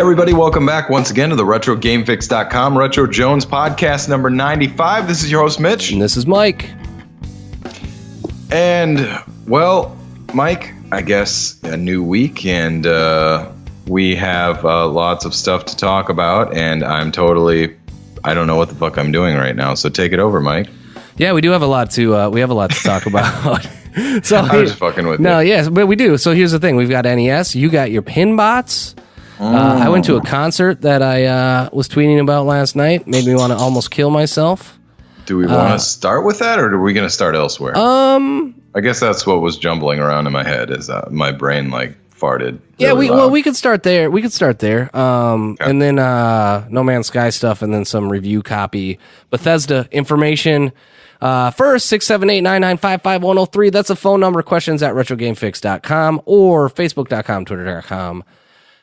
everybody, welcome back once again to the RetroGameFix.com Retro Jones podcast number 95. This is your host, Mitch. And this is Mike. And, well, Mike, I guess a new week, and we have lots of stuff to talk about, and I don't know what the fuck I'm doing right now, so take it over, Mike. Yeah, we do have a lot to talk about. So I'm just fucking with you. No, yes, but we do. So here's the thing. We've got NES. You got your Pinbots. I went to a concert that I was tweeting about last night. Made me want to almost kill myself. Do we want to start with that, or are we going to start elsewhere? I guess that's what was jumbling around in my head, is my brain like farted. Yeah, really we could start there. Okay. And then No Man's Sky stuff, and then some review copy. Bethesda information. First, 678-995-5103. That's a phone number. Questions at RetroGameFix.com or Facebook.com, Twitter.com.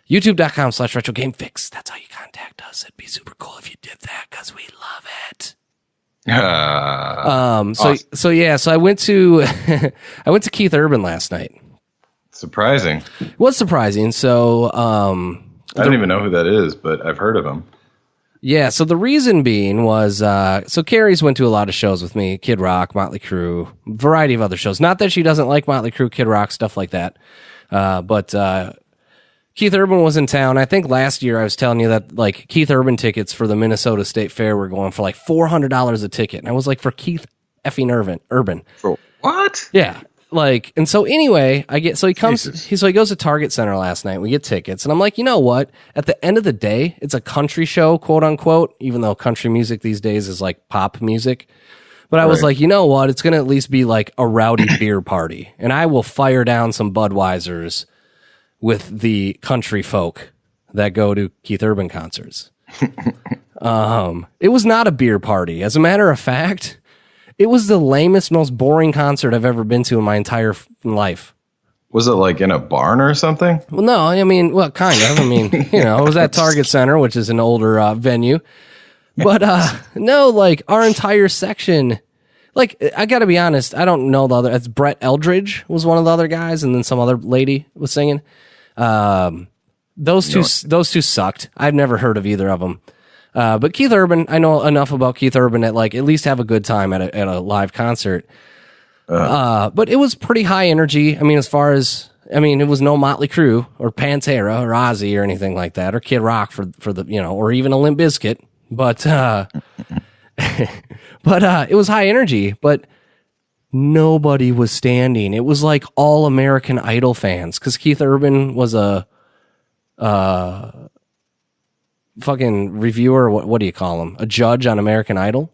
YouTube.com/RetroGameFix. That's how you contact us. It'd be super cool if you did that, because we love it. Awesome. So I went to I went to Keith Urban last night. Surprising. It was surprising. So I don't even know who that is, but I've heard of him. Yeah, so the reason being was, so Carrie's went to a lot of shows with me, Kid Rock, Motley Crue, variety of other shows. Not that she doesn't like Motley Crue, Kid Rock, stuff like that. But Keith Urban was in town. I think last year I was telling you that like Keith Urban tickets for the Minnesota State Fair were going for like $400 a ticket. And I was like, for Keith effing Urban. For what? Yeah. Like, and so anyway, he goes to Target Center last night. We get tickets, and I'm like, you know what? At the end of the day, it's a country show, quote unquote, even though country music these days is like pop music. But I was like, you know what? It's going to at least be like a rowdy beer party, and I will fire down some Budweisers with the country folk that go to Keith Urban concerts. It was not a beer party. As a matter of fact, it was the lamest, most boring concert I've ever been to in my entire life. Was it like in a barn or something? Well, no, I mean, well, kind of. I mean, you know, it was at Target Center, which is an older venue. But no, like our entire section, like I got to be honest, I don't know the other. It's Brett Eldridge was one of the other guys, and then some other lady was singing. Those two sucked. I've never heard of either of them. But Keith Urban, I know enough about Keith Urban at like at least have a good time at a live concert. But it was pretty high energy. I mean, it was no Motley Crue or Pantera or Ozzy or anything like that, or Kid Rock for the, you know, or even a Limp Bizkit. But it was high energy, but nobody was standing. It was like all American Idol fans, because Keith Urban was a fucking reviewer, what do you call him? A judge on American Idol.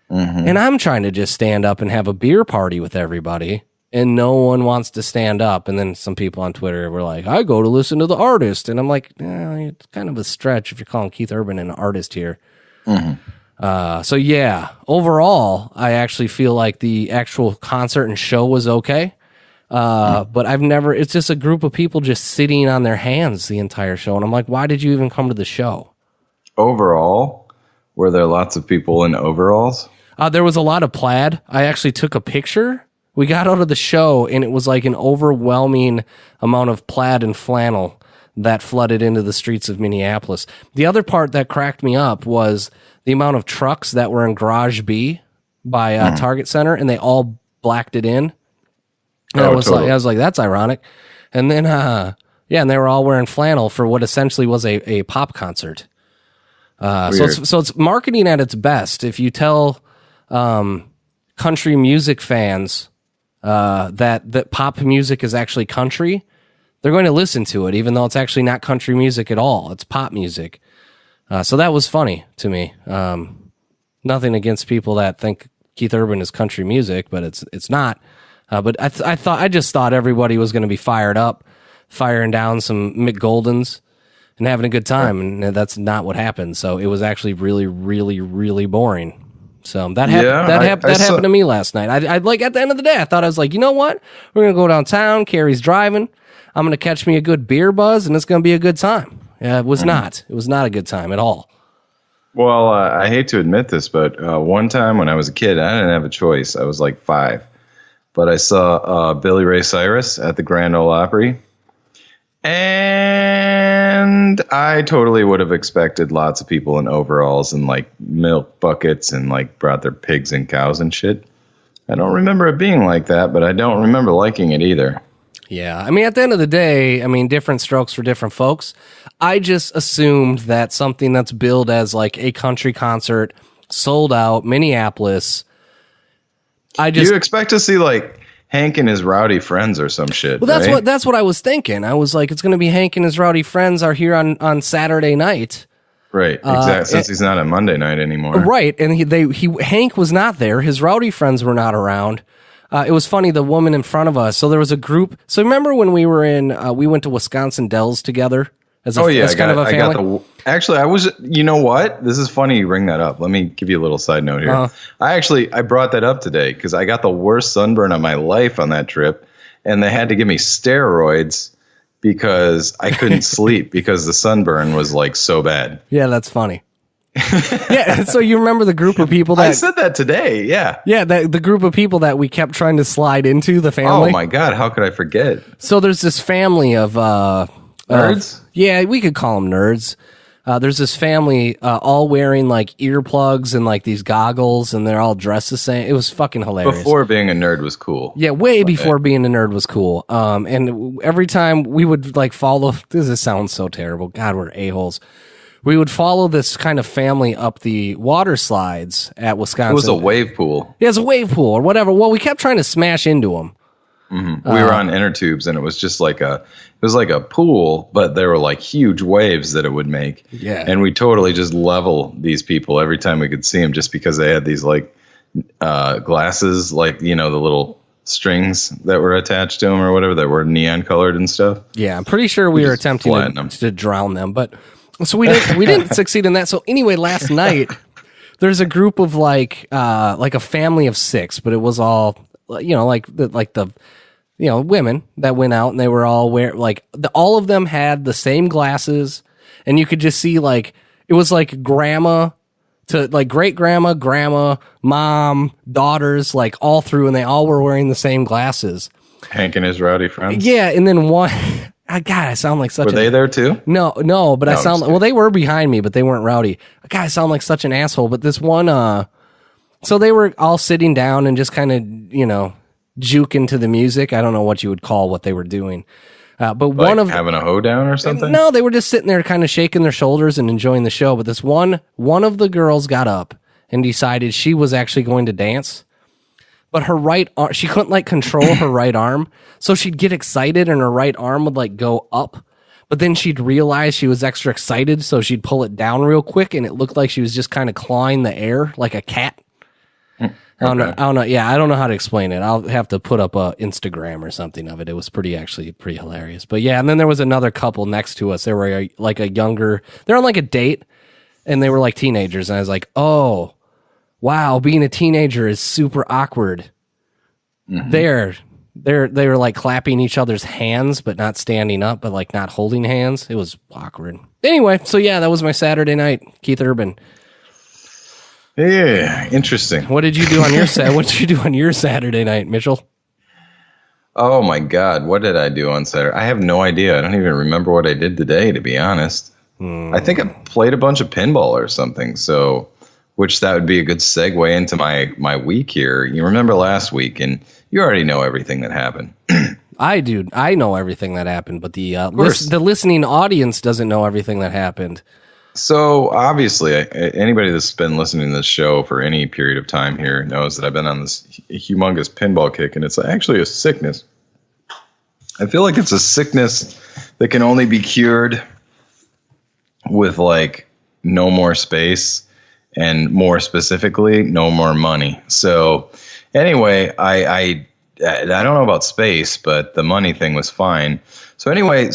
Mm-hmm. And I'm trying to just stand up and have a beer party with everybody, and no one wants to stand up. And then some people on Twitter were like, I go to listen to the artist. And I'm like, it's kind of a stretch if you're calling Keith Urban an artist here. Mm-hmm. So yeah, overall, I actually feel like the actual concert and show was okay. But it's just a group of people just sitting on their hands the entire show. And I'm like, why did you even come to the show? Overall, were there lots of people in overalls? There was a lot of plaid. I actually took a picture. We got out of the show, and it was like an overwhelming amount of plaid and flannel that flooded into the streets of Minneapolis. The other part that cracked me up was the amount of trucks that were in Garage B by Target Center, and they all blacked it in. And I was like, that's ironic. And then, and they were all wearing flannel for what essentially was a pop concert. So it's marketing at its best. If you tell country music fans that pop music is actually country, they're going to listen to it, even though it's actually not country music at all. It's pop music. So that was funny to me. Nothing against people that think Keith Urban is country music, but it's not. But I just thought everybody was going to be fired up, firing down some Mick Goldens and having a good time, and that's not what happened. So it was actually really, really, really boring. So that happened to me last night. I like at the end of the day, I thought, I was like, you know what? We're gonna go downtown. Carrie's driving. I'm gonna catch me a good beer buzz, and it's gonna be a good time. It was not. It was not a good time at all. Well, I hate to admit this, but one time when I was a kid, I didn't have a choice. I was like 5. But I saw Billy Ray Cyrus at the Grand Ole Opry. And And I totally would have expected lots of people in overalls and like milk buckets and like brought their pigs and cows and shit. I don't remember it being like that, but I don't remember liking it either. Yeah, I mean, at the end of the day, I mean, different strokes for different folks. I just assumed that something that's billed as like a country concert, sold out, Minneapolis. You expect to see like Hank and his rowdy friends or some shit. Well, that's what I was thinking. I was like, it's going to be Hank and his rowdy friends are here on Saturday night. Right, exactly. Since he's not on Monday night anymore. Right, and Hank was not there. His rowdy friends were not around. It was funny, the woman in front of us. So there was a group. So remember when we were we went to Wisconsin Dells together? As kind of a family? Actually, I was, you know what? This is funny you bring that up. Let me give you a little side note here. I brought that up today because I got the worst sunburn of my life on that trip. And they had to give me steroids because I couldn't sleep because the sunburn was like so bad. Yeah, that's funny. Yeah, so you remember the group of people that... I said that today, yeah. Yeah, the group of people that we kept trying to slide into, the family. Oh my God, how could I forget? So there's this family of... nerds? Yeah, we could call them nerds. There's this family all wearing like earplugs and like these goggles, and they're all dressed the same. It was fucking hilarious. Before being a nerd was cool. Yeah, way before being a nerd was cool. And every time we would like follow... This sounds so terrible. God, we're a-holes. We would follow this kind of family up the water slides at Wisconsin. It was a wave pool. Yeah, it was a wave pool or whatever. Well, we kept trying to smash into them. Mm-hmm. We were on inner tubes, and it was just like it was like a pool, but there were like huge waves that it would make. Yeah. And we totally just level these people every time we could see them, just because they had these like glasses, like, you know, the little strings that were attached to them or whatever that were neon colored and stuff. Yeah, I'm pretty sure we were attempting to drown them, but so we didn't succeed in that. So anyway, last night there's a group of like a family of 6, but it was all, you know, like the you know, women that went out, and they were all all of them had the same glasses, and you could just see like it was like grandma to like great grandma, grandma, mom, daughters, like all through, and they all were wearing the same glasses. Hank and his rowdy friends. Yeah, and then one. God, I sound like such. Were they there too? No, but I sound well. They were behind me, but they weren't rowdy. God, I sound like such an asshole. But this one, so they were all sitting down and just kind of, you know, juking to the music. I don't know what you would call what they were doing, but like one of having a hoedown or something. No, they were just sitting there, kind of shaking their shoulders and enjoying the show. But this one of the girls got up and decided she was actually going to dance. But her right arm, she couldn't like control her right arm. So she'd get excited and her right arm would like go up. But then she'd realize she was extra excited. So she'd pull it down real quick. And it looked like she was just kind of clawing the air like a cat. Okay. I don't know. Yeah, I don't know how to explain it. I'll have to put up a Instagram or something of it. It was pretty hilarious. But yeah, and then there was another couple next to us. They were like a younger, they're on like a date. And they were like teenagers. And I was like, oh, wow, being a teenager is super awkward. Mm-hmm. They were like clapping each other's hands, but not standing up, but like not holding hands. It was awkward. Anyway, so yeah, that was my Saturday night. Keith Urban. Yeah, interesting. What did you do on your Saturday night, Mitchell? Oh my God, what did I do on Saturday? I have no idea. I don't even remember what I did today, to be honest. I think I played a bunch of pinball or something. So, which that would be a good segue into my week here. You remember last week, and you already know everything that happened. I do. I know everything that happened, but the listening audience doesn't know everything that happened. So obviously, anybody that's been listening to this show for any period of time here knows that I've been on this humongous pinball kick, and it's actually a sickness. I feel like it's a sickness that can only be cured with like no more space, and more specifically, no more money. So anyway, I don't know about space, but the money thing was fine. So anyway,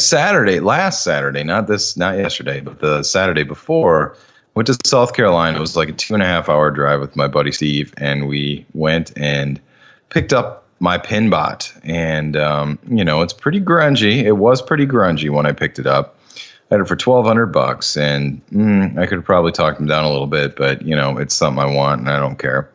last Saturday, not yesterday, but the Saturday before, went to South Carolina. It was like a 2.5 hour drive with my buddy Steve, and we went and picked up my Pinbot. And, you know, it's pretty grungy. It was pretty grungy when I picked it up. I had it for $1,200, and I could have probably talked them down a little bit, but, you know, it's something I want, and I don't care.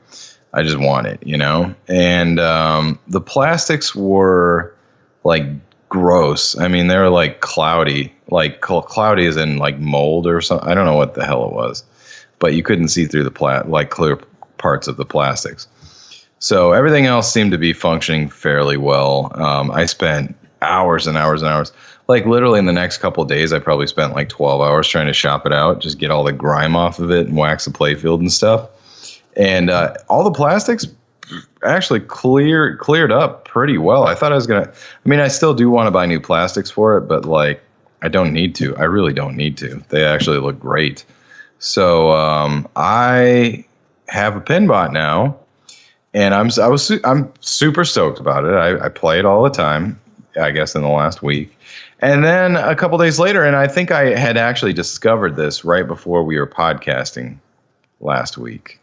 I just want it, you know? And the plastics were, like, gross. I mean, they were like cloudy, like cloudy as in like mold or something. I don't know what the hell it was, but you couldn't see through the like clear parts of the plastics. So everything else seemed to be functioning fairly well. I spent hours and hours and hours. Like literally in the next couple of days, I probably spent like 12 hours trying to shop it out, just get all the grime off of it and wax the playfield and stuff. And all the plastics actually cleared up pretty well. I thought I was going to, I mean, I still do want to buy new plastics for it, but like, I don't need to. I really don't need to. They actually look great. So I have a Pinbot now, and I'm super stoked about it. I play it all the time, I guess, in the last week. And then a couple days later, and I think I had actually discovered this right before we were podcasting last week.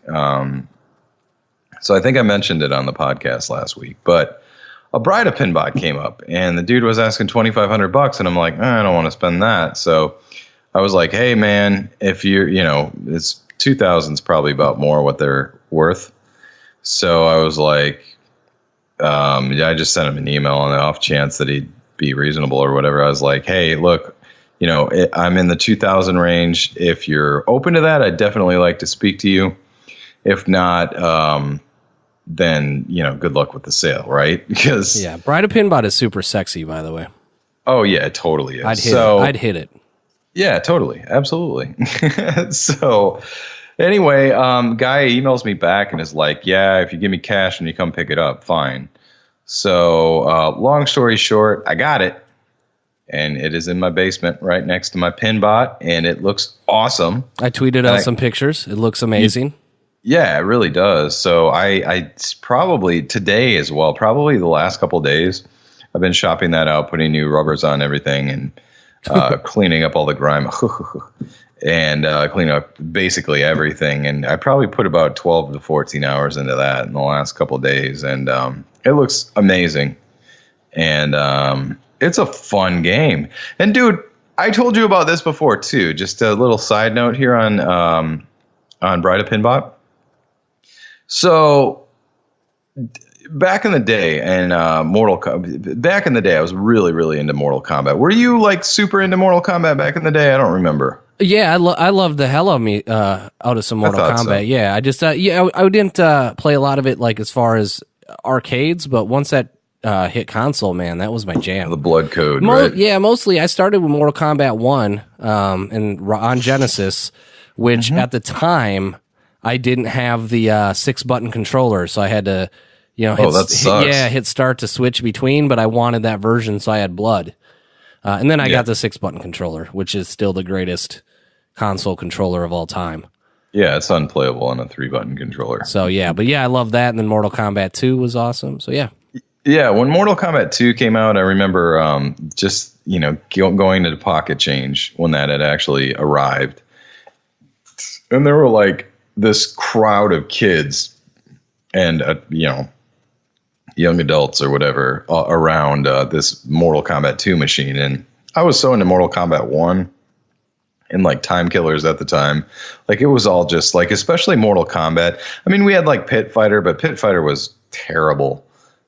So I think I mentioned it on the podcast last week, but a Brida Pinbot came up, and the dude was asking $2,500, and I'm like, I don't want to spend that. So I was like, hey man, if you're, it's 2000's probably about more what they're worth. So I was like, I just sent him an email on the off chance that he'd be reasonable or whatever. I was like, hey, look, I'm in the 2000 range. If you're open to that, I'd definitely like to speak to you. If not, then, good luck with the sale, right? Because Brida Pinbot is super sexy, by the way. Oh yeah, it totally is. I'd hit it. Yeah, totally. Absolutely. So anyway, guy emails me back and is like, yeah, if you give me cash and you come pick it up, fine. So long story short, I got it. And it is in my basement right next to my Pinbot, and it looks awesome. I tweeted out some pictures. It looks amazing. Yeah, it really does. So I probably today as well, probably the last couple of days, I've been shopping that out, putting new rubbers on everything, and cleaning up all the grime and cleaning up basically everything. And I probably put about 12 to 14 hours into that in the last couple of days. And it looks amazing. And it's a fun game. And dude, I told you about this before too. Just a little side note here on Brida Pinbot. So back in the day, and back in the day, I was really, really into Mortal Kombat. Were you like super into Mortal Kombat back in the day? I don't remember. Yeah, I loved the hell of me out of some Mortal Kombat. So. Yeah, I just I didn't play a lot of it like as far as arcades, but once that hit console, man, that was my jam. The blood code, right? Yeah, mostly I started with Mortal Kombat 1 and on Genesis, which at the time I didn't have the 6-button controller, so I had to, hit start to switch between, but I wanted that version, so I had blood. And then I got the 6-button controller, which is still the greatest console controller of all time. Yeah, it's unplayable on a 3-button controller. So I love that, and then Mortal Kombat 2 was awesome. So yeah. Yeah, when Mortal Kombat 2 came out, I remember going to the Pocket Change when that had actually arrived. And there were like this crowd of kids and, young adults or whatever around this Mortal Kombat 2 machine. And I was so into Mortal Kombat 1 and like Time Killers at the time. Like it was all just like, especially Mortal Kombat. I mean, we had like Pit Fighter, but Pit Fighter was terrible.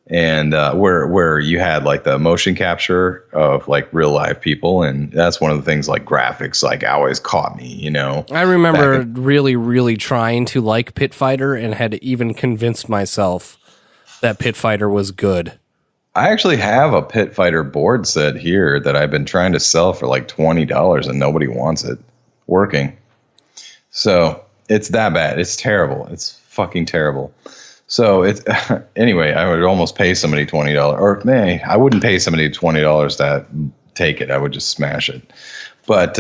And where you had like the motion capture of like real live people, and that's one of the things like graphics like always caught me, I remember really, really trying to like Pit Fighter and had even convinced myself that Pit Fighter was good. I actually have a Pit Fighter board set here that I've been trying to sell for like $20 and nobody wants it working. So it's that bad. It's terrible. It's fucking terrible. So it's anyway, I would almost pay somebody $20, or I wouldn't pay somebody $20 to take it. I would just smash it. But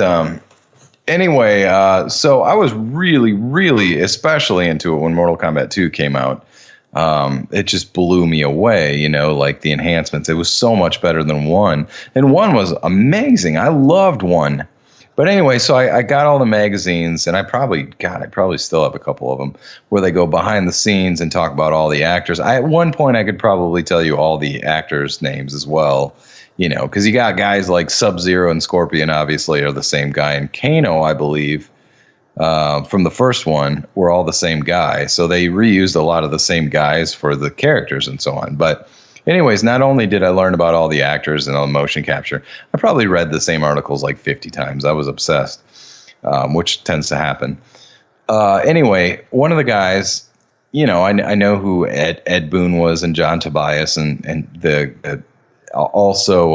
anyway, so I was really, really especially into it when Mortal Kombat 2 came out. It just blew me away, like the enhancements. It was so much better than 1. And 1 was amazing. I loved 1. But anyway, so I got all the magazines, and I probably still have a couple of them where they go behind the scenes and talk about all the actors. At one point, I could probably tell you all the actors' names as well, because you got guys like Sub-Zero and Scorpion, obviously, are the same guy. And Kano, I believe, from the first one, were all the same guy. So they reused a lot of the same guys for the characters and so on. But anyways, not only did I learn about all the actors and all the motion capture, I probably read the same articles like 50 times. I was obsessed, which tends to happen. Anyway, one of the guys, you know, I know who Ed Boon was and John Tobias and the also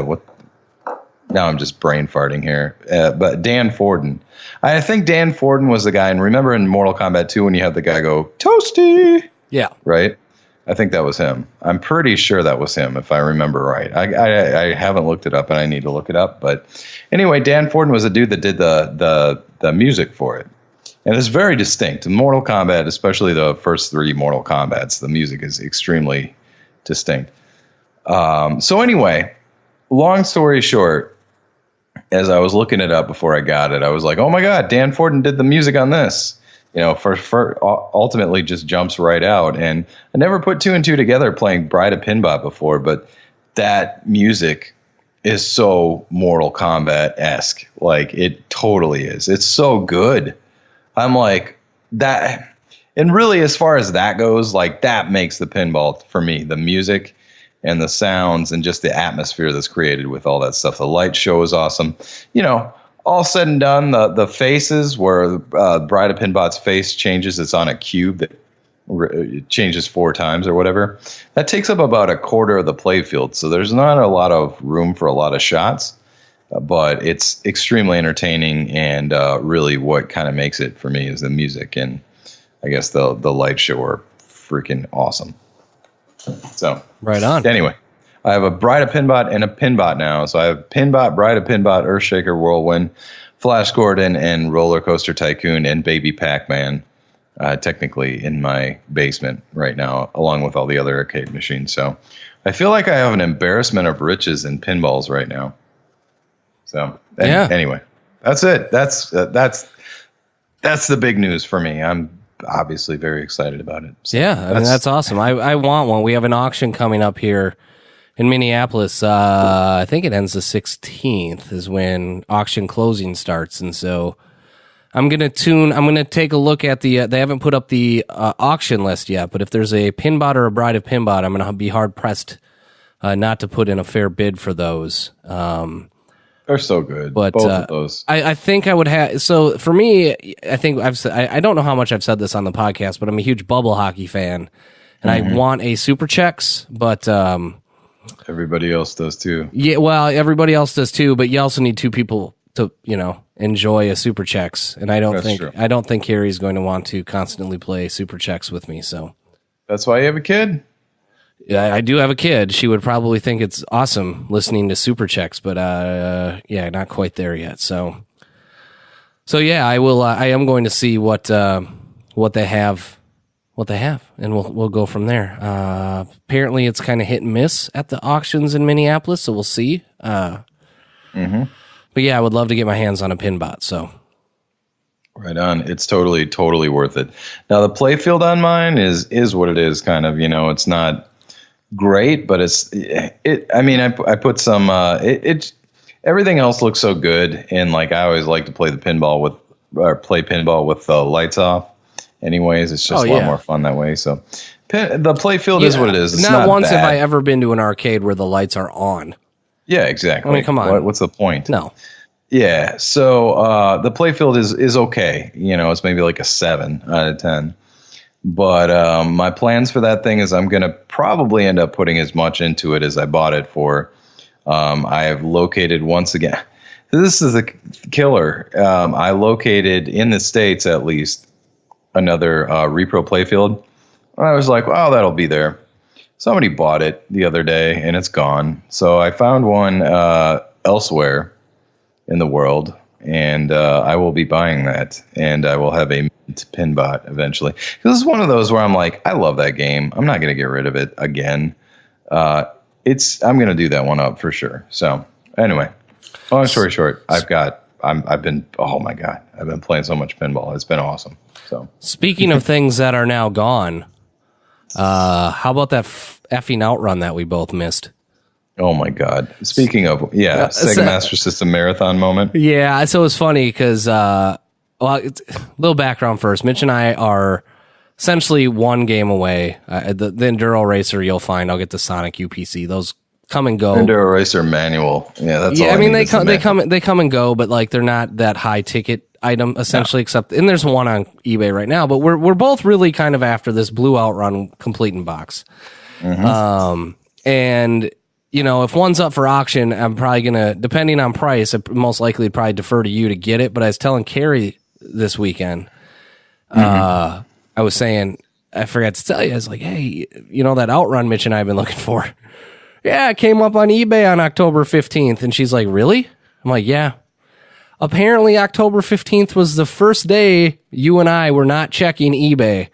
what. Now I'm just brain farting here. But Dan Forden. I think Dan Forden was the guy. And remember in Mortal Kombat 2 when you have the guy go, Toasty? Yeah. Right? I think that was him. I'm pretty sure that was him, if I remember right. I haven't looked it up, and I need to look it up. But anyway, Dan Forden was a dude that did the music for it. And it's very distinct. In Mortal Kombat, especially the first 3 Mortal Kombats, the music is extremely distinct. So anyway, long story short, as I was looking it up before I got it, I was like, oh my God, Dan Forden did the music on this. You know, for ultimately just jumps right out. And I never put 2 and 2 together playing Bride of Pinbot before, but that music is so Mortal Kombat-esque. Like, it totally is. It's so good. I'm like, that. And really, as far as that goes, like, that makes the pinball for me. The music and the sounds and just the atmosphere that's created with all that stuff. The light show is awesome. You know, all said and done, the faces where Bride of Pinbot's face changes, it's on a cube that it changes 4 times or whatever. That takes up about a quarter of the playfield. So there's not a lot of room for a lot of shots, but it's extremely entertaining. And really what kind of makes it for me is the music. And I guess the light show are freaking awesome. So right on. Anyway, I have a Bride of Pinbot and a Pinbot now. So I have Pinbot, Bride of Pinbot, Earthshaker, Whirlwind, Flash Gordon, and Roller Coaster Tycoon, and Baby Pac-Man, technically in my basement right now, along with all the other arcade machines. So I feel like I have an embarrassment of riches in pinballs right now. So anyway, that's it. That's the big news for me. I'm obviously very excited about it. So yeah, I mean, that's awesome. I want one. We have an auction coming up here in Minneapolis. I think it ends the 16th is when auction closing starts. And so I'm going to take a look at they haven't put up the auction list yet, but if there's a Pinbot or a Bride of Pinbot, I'm going to be hard pressed not to put in a fair bid for those. They're so good. But both of those. I think I would have. So for me, I think I don't know how much I've said this on the podcast, but I'm a huge bubble hockey fan, and I want a Super Chex, but everybody else does too. Yeah, well, everybody else does too, but you also need 2 people to enjoy a Super Chex, and I don't think Carrie's going to want to constantly play Super Chex with me. So that's why you have a kid. Yeah, I do have a kid. She would probably think it's awesome listening to Super Chex, but not quite there yet. So yeah, I will. I am going to see what they have, and we'll go from there. Apparently, it's kind of hit and miss at the auctions in Minneapolis, so we'll see. But yeah, I would love to get my hands on a Pinbot. So right on. It's totally worth it. Now the playfield on mine is what it is. Kind of, it's not great, but I mean, I put some, everything else looks so good. And like, I always like to play pinball with the lights off anyways. It's just a lot more fun that way. So the playfield is what it is. It's not once bad. have I ever been to an arcade where the lights are on. Yeah, exactly. I mean, come on. What's the point? No. Yeah. So, the playfield is okay. It's maybe like a 7 out of 10. But my plans for that thing is I'm going to probably end up putting as much into it as I bought it for. I have located once again. This is a killer. I located in the States at least another repro playfield. I was like, wow, that'll be there. Somebody bought it the other day and it's gone. So I found one elsewhere in the world. And I will be buying that, and I will have a Pinbot eventually. This is one of those where I'm like, I love that game. I'm not going to get rid of it again. I'm going to do that one up for sure. So anyway, long story short, I've been playing so much pinball. It's been awesome. So speaking of things that are now gone, how about that effing outrun that we both missed? Oh my God! Speaking of, Sega Master System marathon moment. Yeah, so it's funny because, little background first. Mitch and I are essentially one game away. The Enduro Racer you'll find. I'll get the Sonic UPC. Those come and go. Enduro Racer manual. Yeah, that's all I mean, they come and go, but like they're not that high ticket item essentially. Except, and there's one on eBay right now. But we're both really kind of after this Blue Outrun complete in box. And you know, if one's up for auction, I'm probably gonna, depending on price, I most likely probably defer to you to get it. But I was telling Carrie this weekend, I was saying, I forgot to tell you, I was like, hey, you know that Outrun Mitch and I have been looking for? Yeah, it came up on eBay on October 15th. And she's like, really? I'm like, yeah. Apparently October 15th was the first day you and I were not checking eBay.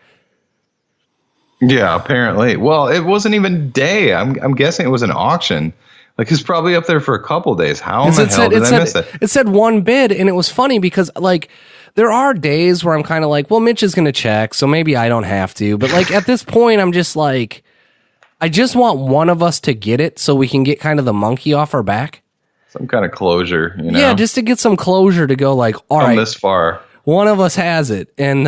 Yeah, apparently. Well, it wasn't even day. I'm guessing it was an auction. Like, it's probably up there for a couple days. How in the hell did I miss it? It said one bid, and it was funny because, like, there are days where I'm kind of like, well, Mitch is going to check, so maybe I don't have to. But, like, at this point, I'm just like, I just want one of us to get it so we can get kind of the monkey off our back. Some kind of closure, you know? Yeah, just to get some closure to go like, all right, this far. One of us has it. And,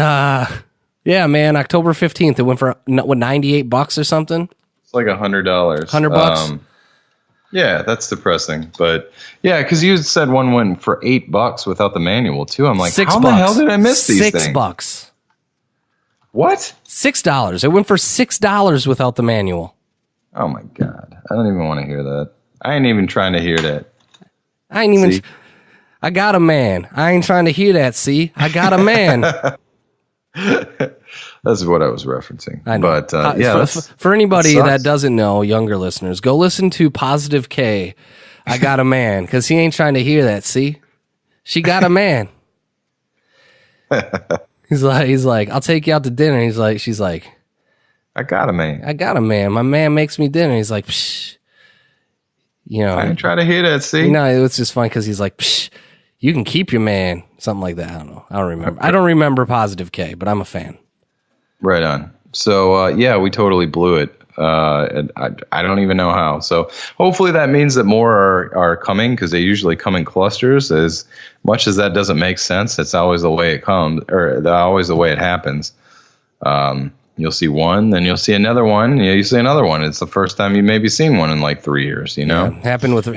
yeah, man, October 15th, it went for, what, $98 or something? It's like $100. $100? Yeah, that's depressing. But, yeah, because you said one went for $8 without the manual, too. I'm like, how the hell did I miss these things? $6. What? $6. It went for $6 without the manual. Oh, my God. I don't even want to hear that. I ain't even trying to hear that. I ain't even... See? I got a man. I ain't trying to hear that, see? I got a man. That's what I was referencing. I know. But, yeah. For anybody that doesn't know, younger listeners, go listen to Positive K. I got a man. Because he ain't trying to hear that, see? She got a man. He's like, I'll take you out to dinner. She's like, I got a man. I got a man. My man makes me dinner. He's like, psh. You know, I didn't try to hear that, see? You know, it's just fun because he's like, psh, you can keep your man. Something like that. I don't know. I don't remember. I don't remember Positive K, but I'm a fan. Right on. So, yeah, we totally blew it. And I don't even know how. So hopefully that means that more are coming because they usually come in clusters. As much as that doesn't make sense, it's always the way it comes, or always the way it happens. You'll see one, then you'll see another one. You see another one. It's the first time you maybe seen one in like 3 years. You know, happened with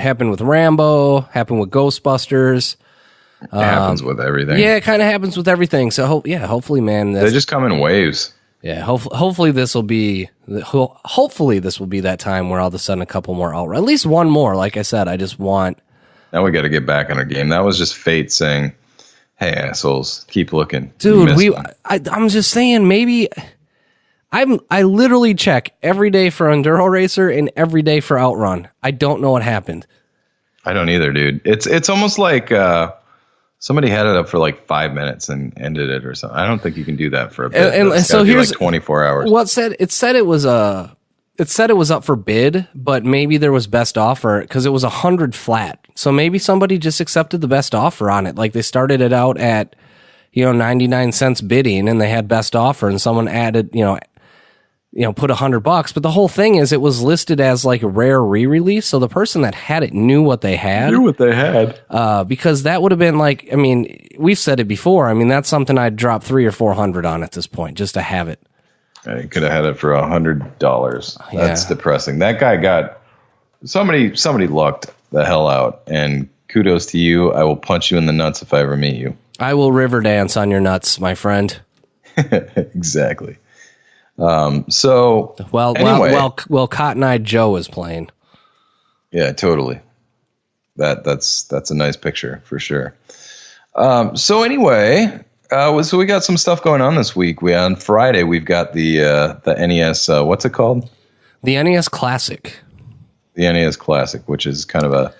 Rambo. Happened with Ghostbusters. It happens with everything. Yeah, it kind of happens with everything. So hopefully, man, they just come in waves. Yeah, hopefully this will be that time where all of a sudden a couple more outright, at least one more. Like I said, I just want. Now we got to get back in our game. That was just fate saying, "Hey, assholes, keep looking, dude." I'm just saying, maybe. I literally check every day for Enduro Racer and every day for Outrun. I don't know what happened. I don't either, dude. It's almost like somebody had it up for like 5 minutes and ended it or something. I don't think you can do that for a bit. And so here's like 24 hours. Well, it said it was up for bid, but maybe there was best offer because it was 100 flat. So maybe somebody just accepted the best offer on it. Like they started it out at 99 cents bidding, and they had best offer, and someone added put $100, but the whole thing is it was listed as like a rare re-release. So the person that had it knew what they had. Because that would have been like, I mean, we've said it before. I mean, that's something I'd drop $300 or $400 on at this point just to have it. You could have had it for $100. That's depressing. That guy got somebody lucked the hell out, and kudos to you. I will punch you in the nuts if I ever meet you. I will river dance on your nuts, my friend. Exactly. Anyway, Cotton Eye Joe is playing. Yeah, totally. That's a nice picture for sure. So anyway, so we got some stuff going on this week. On Friday we've got the NES. What's it called? The NES Classic. The NES Classic, which is kind of a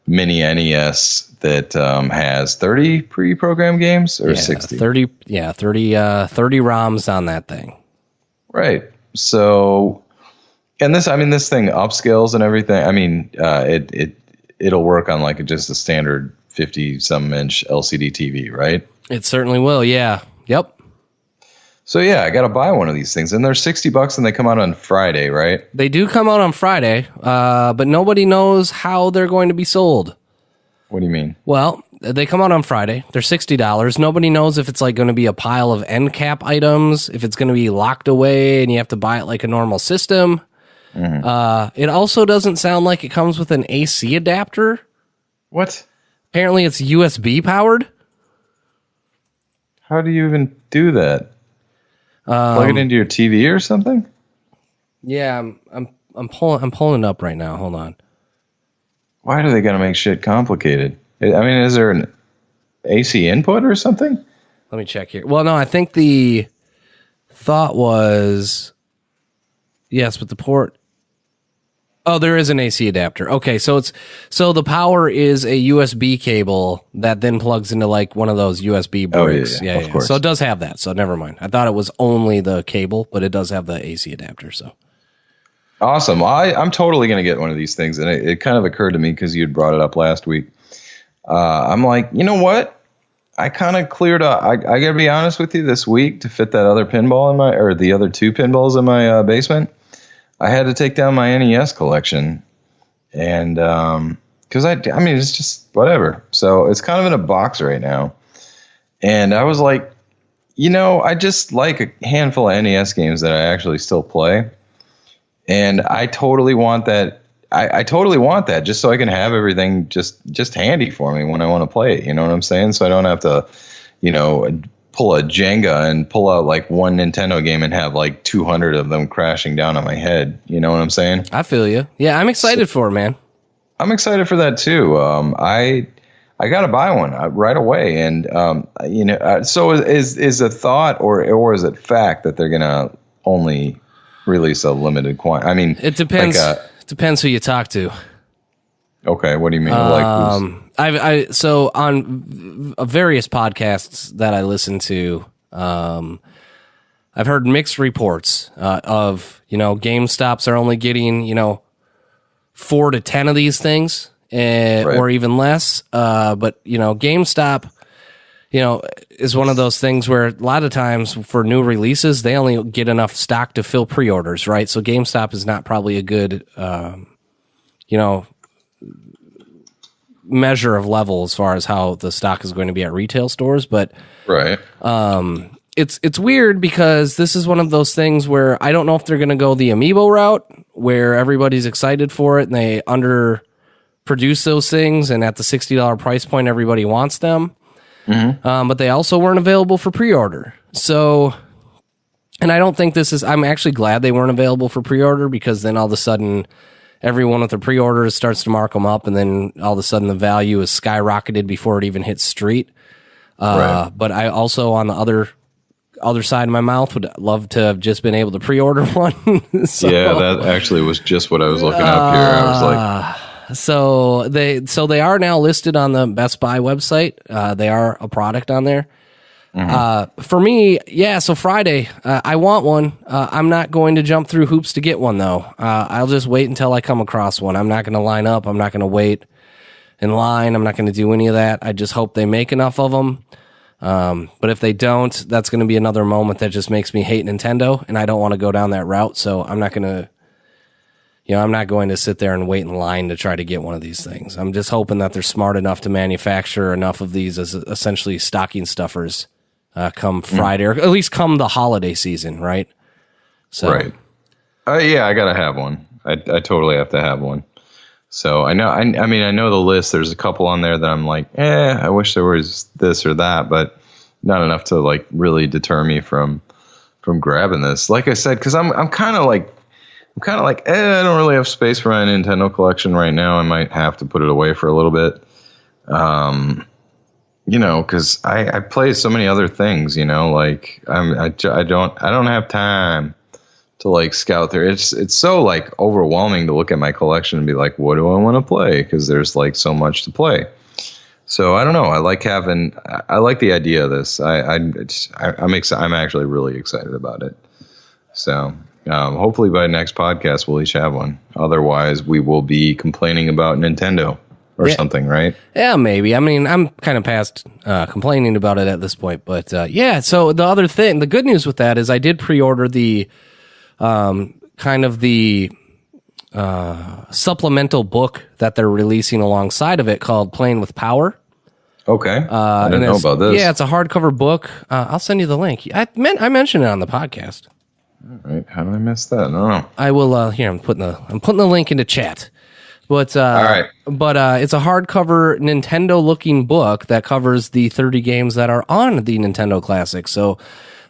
mini NES that has 30 pre-programmed games or 60. 30 ROMs on that thing. Right. So, and this thing upscales and everything. I mean, it'll work on like just a standard 50-some inch LCD TV, right? It certainly will. Yeah. Yep. So yeah, I got to buy one of these things, and they're $60, and they come out on Friday, right? They do come out on Friday, but nobody knows how they're going to be sold. What do you mean? Well, They come out on Friday. They're $60. Nobody knows if it's like going to be a pile of end cap items, if it's going to be locked away and you have to buy it like a normal system. It also doesn't sound like it comes with an AC adapter. What? Apparently it's USB powered. How do you even do that? Plug it into your TV or something? Yeah, I'm pulling it up right now. Hold on. Why do they gotta make shit complicated? I mean, is there an AC input or something? Let me check here. Well, no, I think the thought was yes, but the port. Oh, there is an AC adapter. Okay, so the power is a USB cable that then plugs into like one of those USB bricks. Yeah, of course. So it does have that. So never mind. I thought it was only the cable, but it does have the AC adapter. So awesome. I'm totally gonna get one of these things, and it kind of occurred to me because you had brought it up last week. I'm like, you know what? I kind of cleared up. I gotta be honest with you. This week to fit that other pinball or the other two pinballs in my basement. I had to take down my NES collection, and because I mean, it's just whatever. So it's kind of in a box right now, and I was like, I just like a handful of NES games that I actually still play, and I totally want that. I totally want that just so I can have everything just handy for me when I want to play it. You know what I'm saying? So I don't have to, pull a Jenga and pull out like one Nintendo game and have like 200 of them crashing down on my head. You know what I'm saying? I feel you. Yeah, I'm excited for it, man. I'm excited for that too. I got to buy one right away. And, so is a thought or is it fact that they're going to only release a limited quantity? I mean, it depends. It depends who you talk to. Okay, what do you mean? So on various podcasts that I listen to, I've heard mixed reports of GameStops are only getting 4 to 10 of these things, or even less. But GameStop, is one of those things where a lot of times for new releases they only get enough stock to fill pre-orders, right? So GameStop is not probably a good measure of level as far as how the stock is going to be at retail stores, but it's weird because this is one of those things where I don't know if they're going to go the amiibo route where everybody's excited for it and they underproduce those things, and at the $60 price point everybody wants them. But they also weren't available for pre-order. So, and I don't think I'm actually glad they weren't available for pre-order, because then all of a sudden everyone with the pre-orders starts to mark them up, and then all of a sudden the value is skyrocketed before it even hits street. But I also, on the other side of my mouth, would love to have just been able to pre-order one. So, yeah, that actually was just what I was looking up here. I was like, so they are now listed on the Best Buy website. They are a product on there. For me, yeah, so Friday, I want one. I'm not going to jump through hoops to get one, though. I'll just wait until I come across one. I'm not going to line up. I'm not going to wait in line. I'm not going to do any of that. I just hope they make enough of them. But if they don't, that's going to be another moment that just makes me hate Nintendo, and I don't want to go down that route, so I'm not going to... I'm not going to sit there and wait in line to try to get one of these things. I'm just hoping that they're smart enough to manufacture enough of these as essentially stocking stuffers come Friday, or at least come the holiday season, right? So, right. Yeah, I gotta have one. I totally have to have one. So I know. I mean, I know the list. There's a couple on there that I'm like, I wish there was this or that, but not enough to like really deter me from grabbing this. Like I said, because I'm kind of like. I don't really have space for my Nintendo collection right now. I might have to put it away for a little bit. Because I play so many other things, like I don't have time to like scout there. It's so like overwhelming to look at my collection and be like, what do I want to play? Because there's like so much to play. So I don't know. I like the idea of this. I'm actually really excited about it. So. Hopefully by next podcast we'll each have one. Otherwise, we will be complaining about Nintendo or something, right? Yeah, maybe. I mean, I'm kind of past complaining about it at this point, but So the other thing, the good news with that is I did pre-order the supplemental book that they're releasing alongside of it called Playing with Power. Okay. I didn't know about this. Yeah, it's a hardcover book. I'll send you the link. I mentioned it on the podcast. All right. How did I miss that? No. I will. Here, I'm putting the link into chat. But all right. But it's a hardcover Nintendo-looking book that covers the 30 games that are on the Nintendo Classic. So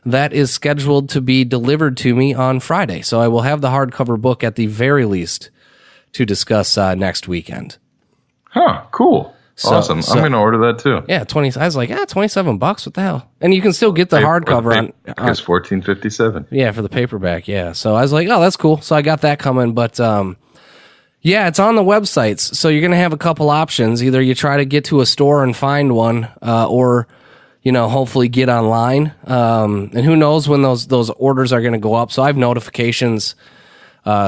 that is scheduled to be delivered to me on Friday. So I will have the hardcover book at the very least to discuss next weekend. Huh. Cool. Awesome. I'm going to order that too. Yeah, 20. I was like, $27. What the hell? And you can still get the hardcover on. It's $14.57. Yeah, for the paperback. Yeah. So I was like, oh, that's cool. So I got that coming, but yeah, it's on the websites. So you're going to have a couple options. Either you try to get to a store and find one, or hopefully get online. And who knows when those orders are going to go up. So I have notifications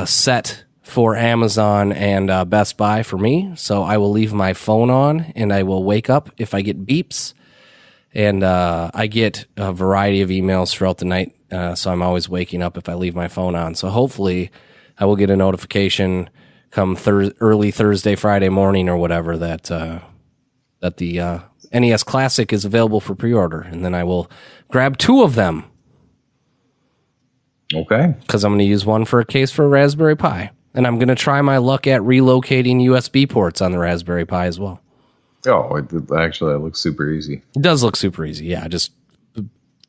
set for Amazon and Best Buy for me. So I will leave my phone on and I will wake up if I get beeps. And I get a variety of emails throughout the night. So I'm always waking up if I leave my phone on. So hopefully I will get a notification come early Thursday, Friday morning or whatever that the NES Classic is available for pre-order. And then I will grab 2 of them. Okay. Because I'm going to use one for a case for a Raspberry Pi. And I'm going to try my luck at relocating USB ports on the Raspberry Pi as well. Oh, actually, it looks super easy. It does look super easy, yeah. Just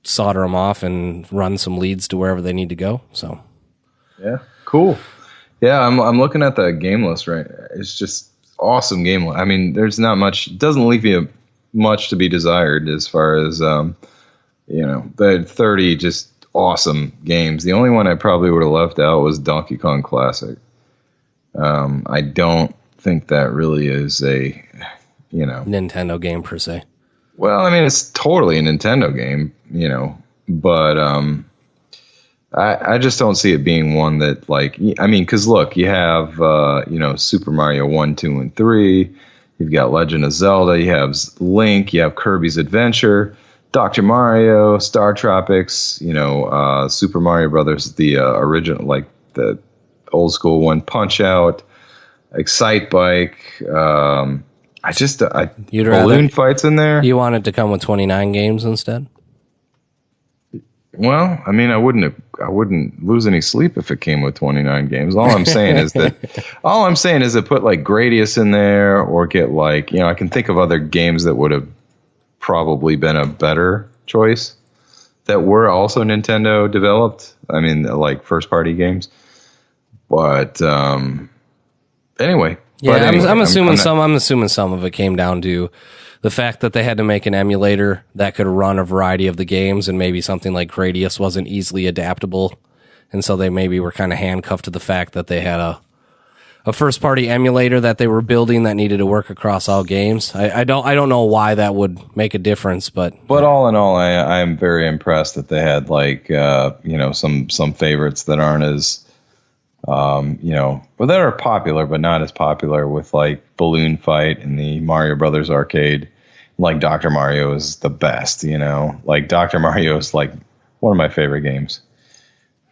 solder them off and run some leads to wherever they need to go. So, yeah, cool. Yeah, I'm looking at the game list right. It's just awesome game list. I mean, there's not much. It doesn't leave you much to be desired as far as the 30 just awesome games. The only one I probably would have left out was Donkey Kong Classic. I don't think that really is a, Nintendo game per se. Well, I mean, it's totally a Nintendo game, but I just don't see it being one that because look, you have, Super Mario 1, 2, and 3. You've got Legend of Zelda. You have Link. You have Kirby's Adventure, Dr. Mario, Star Tropics, Super Mario Brothers, the original, the old school one, Punch Out, Excite Bike. Balloon Fights in there. You want it to come with 29 games instead? Well, I mean, I wouldn't lose any sleep if it came with 29 games. All I'm saying is that put Gradius in there, or get I can think of other games that would have probably been a better choice that were also Nintendo developed. I mean, first party games. But anyway. Yeah, I'm assuming some of it came down to the fact that they had to make an emulator that could run a variety of the games, and maybe something like Gradius wasn't easily adaptable, and so they maybe were kind of handcuffed to the fact that they had a first party emulator that they were building that needed to work across all games. I don't know why that would make a difference, but all in all, I am very impressed that they had some favorites that aren't as that are popular, but not as popular, with Balloon Fight and the Mario Brothers arcade. Dr. Mario is the best, Dr. Mario is one of my favorite games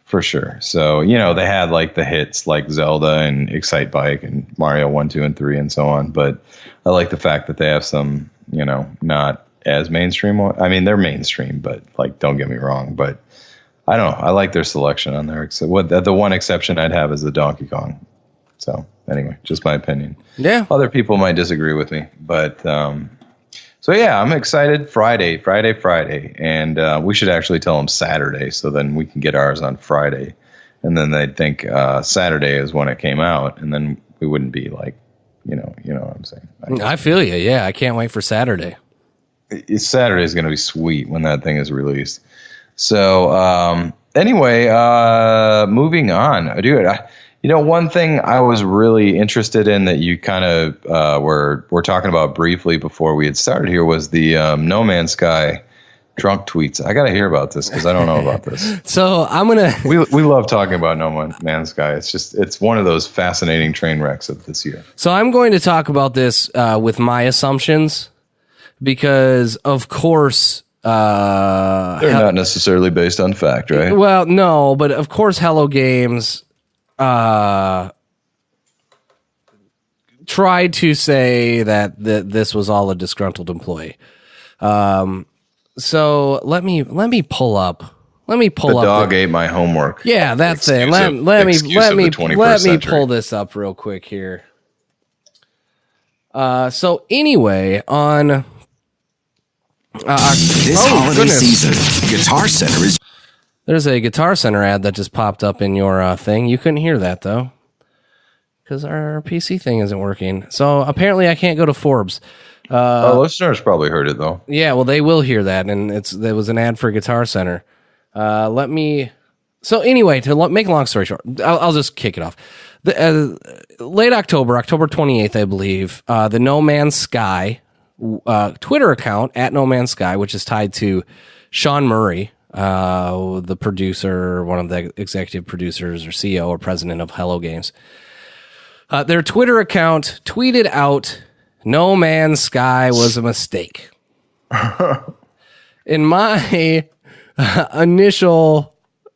for sure. So, they had the hits like Zelda and Excite Bike and Mario 1, 2, and 3 and so on. But I like the fact that they have some, not as mainstream. I mean, they're mainstream, but don't get me wrong, but I don't know. I like their selection on there. Except the one exception I'd have is the Donkey Kong. So anyway, just my opinion. Yeah. Other people might disagree with me, but so yeah, I'm excited. Friday, and we should actually tell them Saturday, so then we can get ours on Friday, and then they'd think Saturday is when it came out, and then we wouldn't be you know what I'm saying. I feel you. Yeah, I can't wait for Saturday. Saturday is going to be sweet when that thing is released. So anyway, moving on, dude. One thing I was really interested in that you kind of were talking about briefly before we had started here was the No Man's Sky drunk tweets. I got to hear about this because I don't know about this. So I'm gonna. We love talking about No Man's Sky. It's one of those fascinating train wrecks of this year. So I'm going to talk about this with my assumptions because, of course. They're not necessarily based on fact, right? Well, no, but of course Hello Games tried to say that this was all a disgruntled employee. So let me pull up. The dog ate my homework. Yeah, that's it. Let me pull this up real quick here. So anyway, on this holiday season, Guitar Center is. There's a Guitar Center ad that just popped up in your thing. You couldn't hear that though, because our PC thing isn't working. So apparently, I can't go to Forbes. Our listeners probably heard it though. Yeah, well, they will hear that, and there was an ad for Guitar Center. So anyway, to make a long story short, I'll just kick it off. Late October 28th, I believe, the No Man's Sky Twitter account at No Man's Sky, which is tied to Sean Murray, the producer, one of the executive producers or CEO or president of Hello Games. Their Twitter account tweeted out, "No Man's Sky was a mistake." In my initial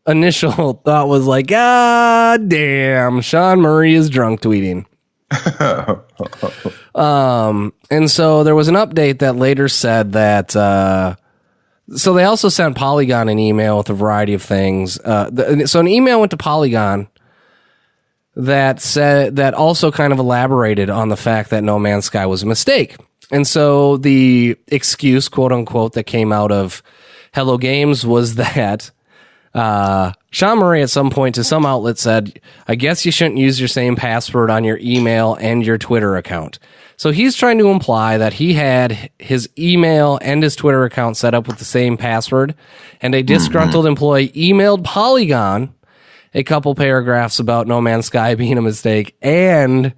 thought was like, God damn, Sean Murray is drunk tweeting. And so there was an update that later said that, so they also sent Polygon an email with a variety of things. So an email went to Polygon that also kind of elaborated on the fact that No Man's Sky was a mistake. And so the excuse, quote unquote, that came out of Hello Games was that Sean Murray at some point to some outlet said, I guess you shouldn't use your same password on your email and your Twitter account. So he's trying to imply that he had his email and his Twitter account set up with the same password, and a disgruntled employee emailed Polygon a couple paragraphs about No Man's Sky being a mistake and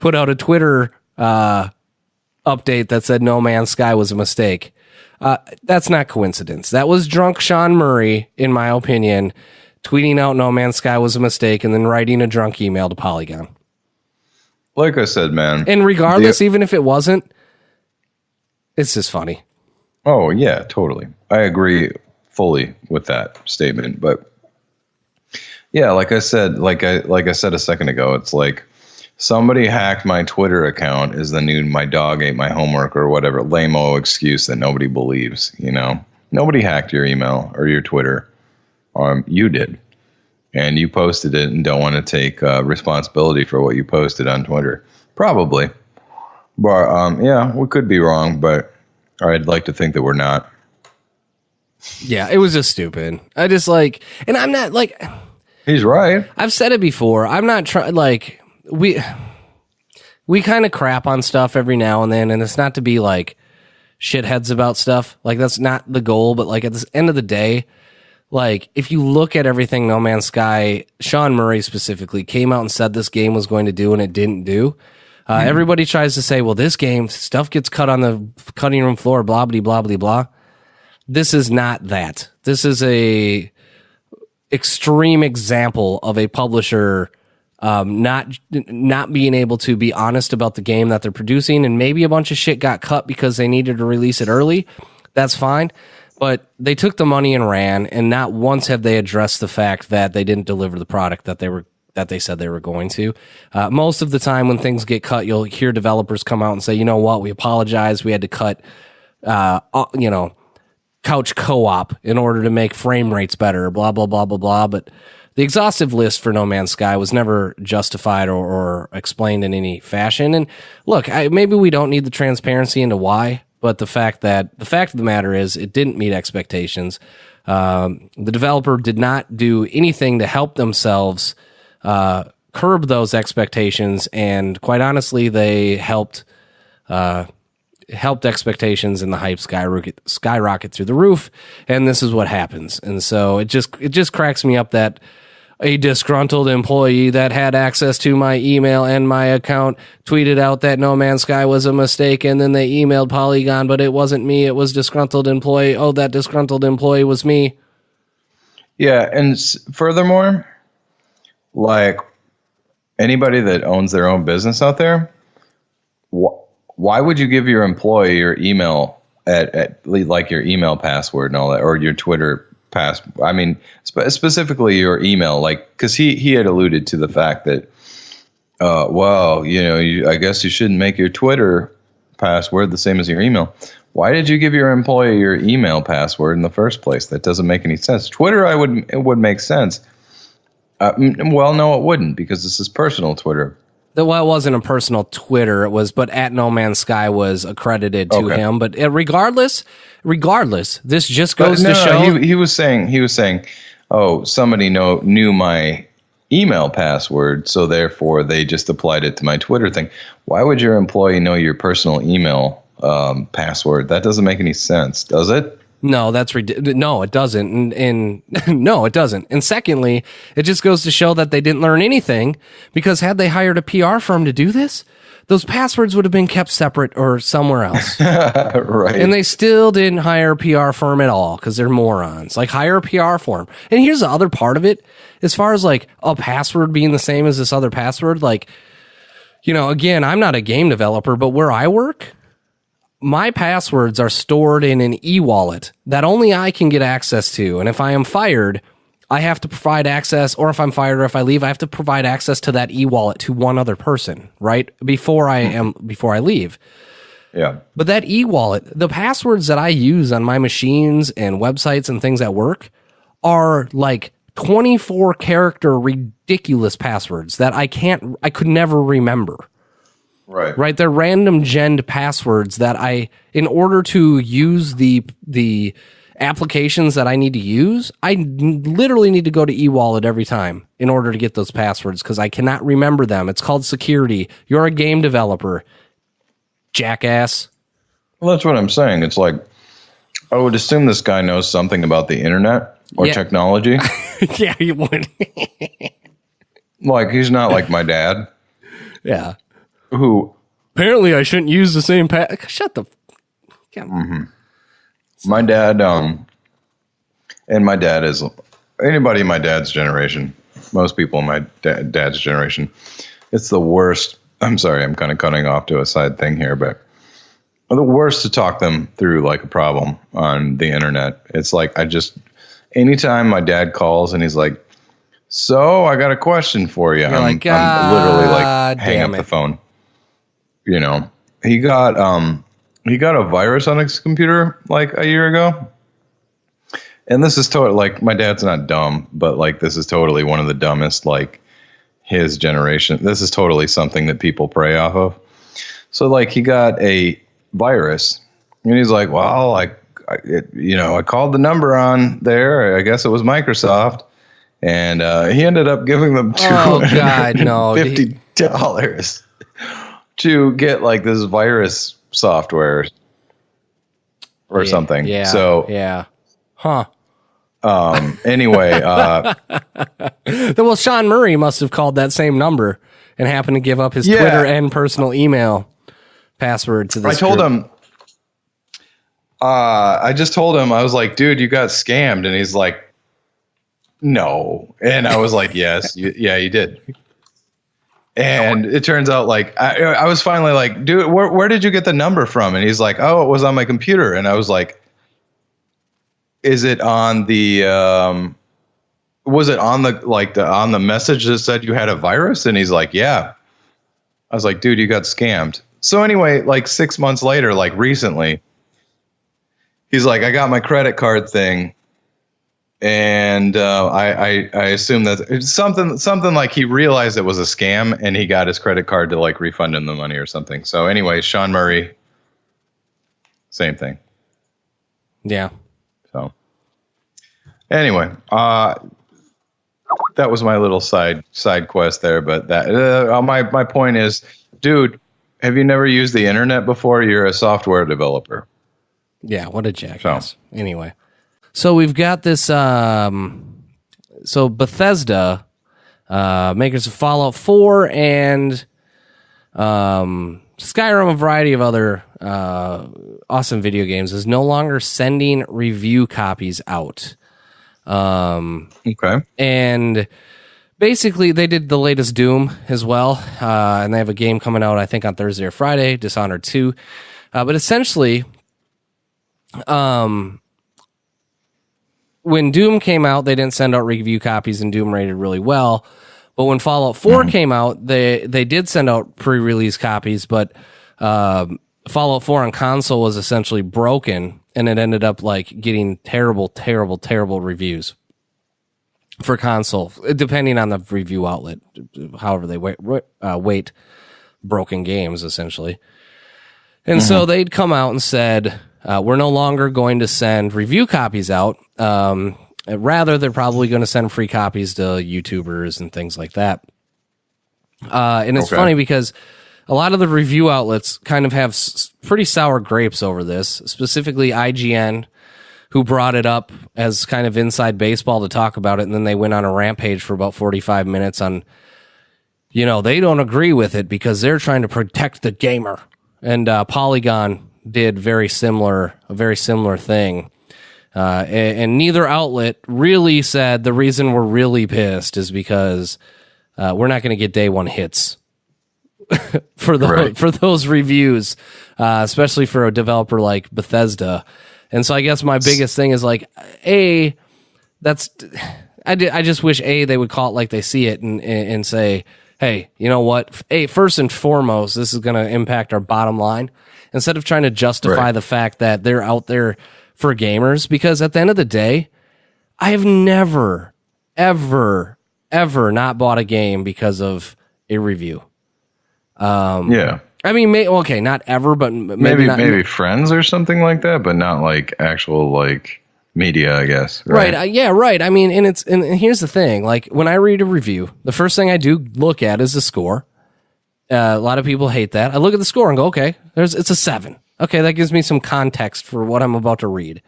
put out a Twitter update that said No Man's Sky was a mistake. That's not coincidence. That was drunk Sean Murray, in my opinion, tweeting out No Man's Sky was a mistake and then writing a drunk email to Polygon. Like I said, man. And regardless, even if it wasn't, it's just funny. Oh, yeah, totally. I agree fully with that statement. But yeah, like I said a second ago, it's like, somebody hacked my Twitter account is the new my dog ate my homework or whatever lame-o excuse that nobody believes, you know. Nobody hacked your email or your Twitter. You did. And you posted it and don't want to take responsibility for what you posted on Twitter. Probably. But, yeah, we could be wrong, but I'd like to think that we're not. Yeah, it was just stupid. I just and I'm not He's right. I've said it before. I'm not trying, we kind of crap on stuff every now and then, and it's not to be shitheads about stuff. That's not the goal, but at the end of the day, if you look at everything No Man's Sky, Sean Murray specifically came out and said this game was going to do and it didn't do. Everybody tries to say, well, this game, stuff gets cut on the cutting room floor, blah, blah, blah, blah, blah. This is not that. This is a extreme example of a publisher not being able to be honest about the game that they're producing, and maybe a bunch of shit got cut because they needed to release it early. That's fine. But they took the money and ran, and not once have they addressed the fact that they didn't deliver the product that they said they were going to. Most of the time when things get cut, you'll hear developers come out and say, you know what, we apologize. We had to cut, couch co-op in order to make frame rates better, blah, blah, blah, blah, blah. But the exhaustive list for No Man's Sky was never justified or explained in any fashion. And look, maybe we don't need the transparency into why, but the fact of the matter is it didn't meet expectations. The developer did not do anything to help themselves curb those expectations, and quite honestly, they helped expectations and the hype skyrocket through the roof, and this is what happens. And so it just cracks me up that a disgruntled employee that had access to my email and my account tweeted out that No Man's Sky was a mistake, and then they emailed Polygon, but it wasn't me, it was disgruntled employee. Oh, that disgruntled employee was me. Yeah, and furthermore, anybody that owns their own business out there, why would you give your employee your email at your email password and all that, or your Twitter password? I mean, specifically your email, because he had alluded to the fact that Well, I guess you shouldn't make your Twitter password the same as your email. Why did you give your employee your email password in the first place? That doesn't make any sense. Twitter, it would make sense. Well, no, it wouldn't, because this is personal Twitter. Well, it wasn't a personal Twitter. It was, but at No Man's Sky was accredited to him. But regardless, this just goes to show. He was saying, oh, somebody knew my email password, so therefore they just applied it to my Twitter thing. Why would your employee know your personal email password? That doesn't make any sense, does it? No, that's ridiculous. No, it doesn't. And no, it doesn't. And secondly, it just goes to show that they didn't learn anything, because had they hired a PR firm to do this, those passwords would have been kept separate or somewhere else. Right. And they still didn't hire a PR firm at all, because they're morons. Like, hire a PR firm. And here's the other part of it. As far as like a password being the same as this other password, like, again, I'm not a game developer, but where I work, my passwords are stored in an e-wallet that only I can get access to. And if I am fired, I have to provide access, or if I'm fired or if I leave, I have to provide access to that e-wallet to one other person, right? Before I leave. Yeah. But that e-wallet, the passwords that I use on my machines and websites and things at work are like 24 character ridiculous passwords that I could never remember. Right. They're random gen passwords that in order to use the applications that I need to use, I literally need to go to eWallet every time in order to get those passwords, because I cannot remember them. It's called security. You're a game developer, jackass. Well, that's what I'm saying. It's like, I would assume this guy knows something about the internet or technology. Yeah, you would. Like, he's not like my dad. Yeah. Who apparently I shouldn't use the same shut the my dad and my dad is anybody in my dad's generation, most people in my dad's generation, it's the worst. I'm sorry, I'm kind of cutting off to a side thing here, but the worst to talk them through like a problem on the internet. It's like, anytime my dad calls and he's like, so I got a question for you, I'm literally like hang up the phone. He got a virus on his computer like a year ago. And this is totally like, my dad's not dumb, but like, this is totally one of the dumbest, like his generation. This is totally something that people prey off of. So like, he got a virus and he's like, well, I called the number on there. I guess it was Microsoft. And he ended up giving them $250 to get like this virus software or something. Yeah. So yeah. Huh. Anyway, well, Sean Murray must have called that same number and happened to give up his Twitter and personal email password to this. I told him. I just told him, I was like, dude, you got scammed, and he's like, no. And I was like, yes, you did. And it turns out, like, I was finally like, dude, where did you get the number from? And he's like, oh, it was on my computer. And I was like, is it on the, was it on on the message that said you had a virus? And he's like, yeah. I was like, dude, you got scammed. So anyway, like 6 months later, like recently, he's like, I got my credit card thing. And I assume that it's something like he realized it was a scam and he got his credit card to like refund him the money or something. So anyway, Sean Murray, same thing. Yeah. So anyway, that was my little side quest there. But that my point is, dude, have you never used the internet before? You're a software developer. Yeah. What a jackass. So. Anyway. So we've got this, so Bethesda, makers of Fallout 4 and Skyrim, a variety of other awesome video games, is no longer sending review copies out. Okay. And basically they did the latest Doom as well, and they have a game coming out, I think, on Thursday or Friday, Dishonored 2. But essentially, when Doom came out, they didn't send out review copies, and Doom rated really well. But when Fallout 4 came out, they did send out pre-release copies, but Fallout 4 on console was essentially broken, and it ended up like getting terrible reviews for console, depending on the review outlet, however they weight broken games, essentially. And so they'd come out and said, we're no longer going to send review copies out. Rather, they're probably going to send free copies to YouTubers and things like that. And it's funny because a lot of the review outlets kind of have pretty sour grapes over this, specifically IGN, who brought it up as kind of inside baseball to talk about it, and then they went on a rampage for about 45 minutes on, they don't agree with it because they're trying to protect the gamer. And Polygon did a very similar thing. And neither outlet really said the reason we're really pissed is because we're not going to get day one hits for those reviews, especially for a developer like Bethesda. And so I guess my biggest thing is like, I just wish they would call it like they see it and say, hey, you know what? First and foremost, this is going to impact our bottom line, instead of trying to justify the fact that they're out there for gamers. Because at the end of the day, I have never, ever not bought a game because of a review. I mean, not ever, but maybe friends or something like that, but not like actual like media, I guess. Right. Right. I mean, and here's the thing: like when I read a review, the first thing I do look at is the score. A lot of people hate that. I look at the score and go, okay, it's a 7. Okay, that gives me some context for what I'm about to read.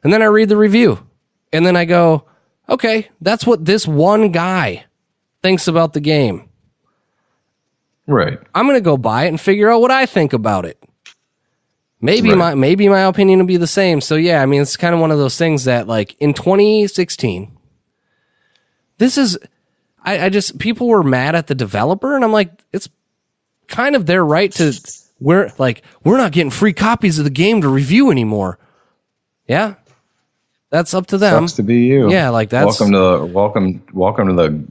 And then I read the review, and then I go, okay, that's what this one guy thinks about the game. Right. I'm going to go buy it and figure out what I think about it. Maybe my opinion will be the same. So yeah, I mean, it's kind of one of those things that like in 2016, people were mad at the developer, and I'm like, it's kind of their right to, we're not getting free copies of the game to review anymore. Yeah. That's up to them. Sucks to be you. Yeah, like that's welcome to the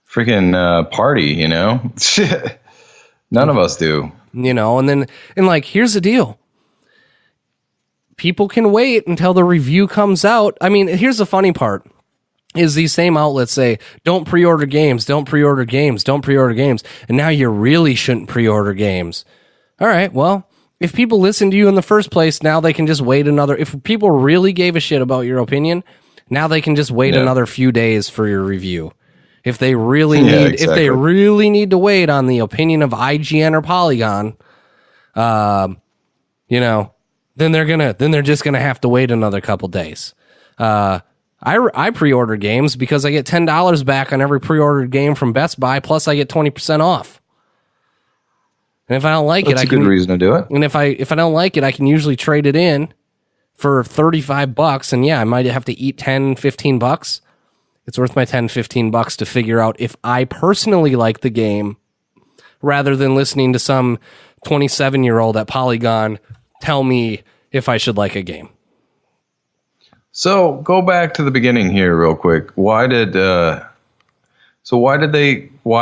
freaking party, None of us do. And here's the deal. People can wait until the review comes out. I mean, here's the funny part. Is these same outlets say, don't pre-order games, don't pre-order games, don't pre-order games. And now you really shouldn't pre-order games. All right, well, if people listen to you in the first place, now they can just wait if people really gave a shit about your opinion, now they can just wait another few days for your review. If they really need to wait on the opinion of IGN or Polygon, then they're just gonna have to wait another couple days. I pre-order games because I get $10 back on every pre-ordered game from Best Buy, plus I get 20% off. And if I don't like that's a good reason to do it. And if I don't like it, I can usually trade it in for $35. And yeah, I might have to eat $10-15. It's worth my $10-15 to figure out if I personally like the game, rather than listening to some 27-year-old at Polygon tell me if I should like a game. So go back to the beginning here real quick. Why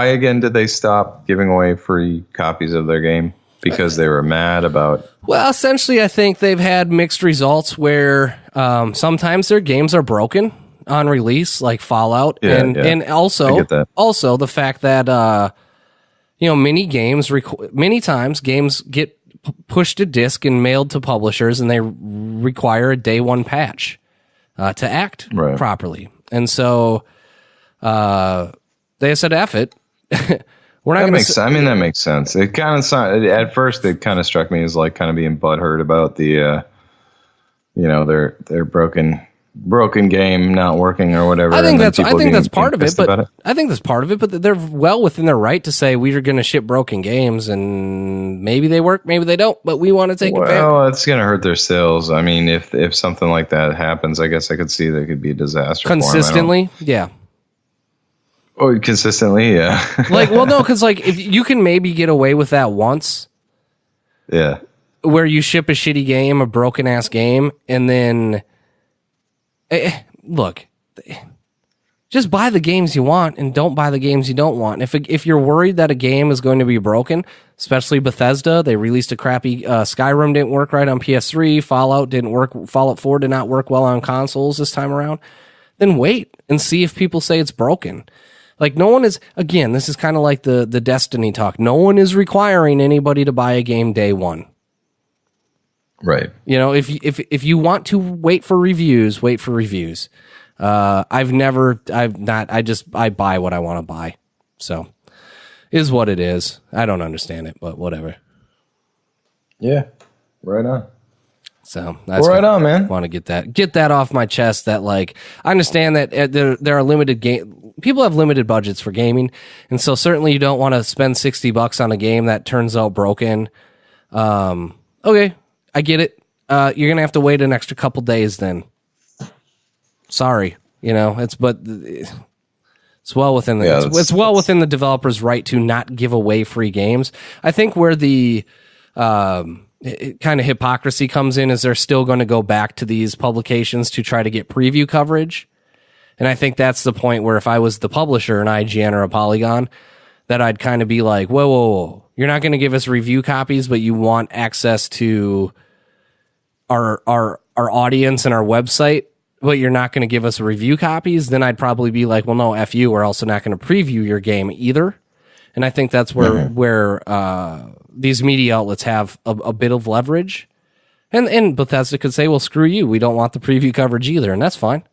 again did they stop giving away free copies of their game? Because they were mad about... Well, essentially, I think they've had mixed results where sometimes their games are broken on release, like Fallout. And also the fact that, many times games get pushed to disc and mailed to publishers, and they require a day one patch to act properly. And so they said, F it. We're not going to. That makes sense. It kind of at first it kind of struck me as like kind of being butthurt about the, their broken game not working or whatever. I think that's part of it. But I think that's part of it. But they're well within their right to say we are going to ship broken games, and maybe they work, maybe they don't. But we want to take advantage. Well, it's going to hurt their sales. I mean, if something like that happens, I guess I could see that could be a disaster. Consistently, yeah. Oh, consistently, yeah. Because if you can maybe get away with that once, yeah, where you ship a shitty game, a broken ass game, and then look, just buy the games you want and don't buy the games you don't want. If you're worried that a game is going to be broken, especially Bethesda, they released a crappy Skyrim didn't work right on PS3, Fallout didn't work, Fallout 4 did not work well on consoles this time around, then wait and see if people say it's broken. Like, no one is, again, this is kind of like the Destiny talk. No one is requiring anybody to buy a game day one. Right. You know, if you want to wait for reviews, wait for reviews. I buy what I want to buy. So, is what it is. I don't understand it, but whatever. Yeah. Right on. So that's right on, man. Want to get that off my chest. That, like, I understand that there are limited people have limited budgets for gaming, and so certainly you don't want to spend $60 on a game that turns out broken. Okay, I get it. You're gonna have to wait an extra couple days then. Sorry, you know, it's well within the it's well within the developer's right to not give away free games. I think where the kind of hypocrisy comes in is they're still going to go back to these publications to try to get preview coverage. And I think that's the point where if I was the publisher, an IGN or a Polygon, that I'd kind of be like, whoa. You're not going to give us review copies, but you want access to our audience and our website, but you're not going to give us review copies. Then I'd probably be like, well, no, F you. We're also not going to preview your game either. And I think that's where these media outlets have a bit of leverage. And Bethesda could say, well, screw you. We don't want the preview coverage either. And that's fine.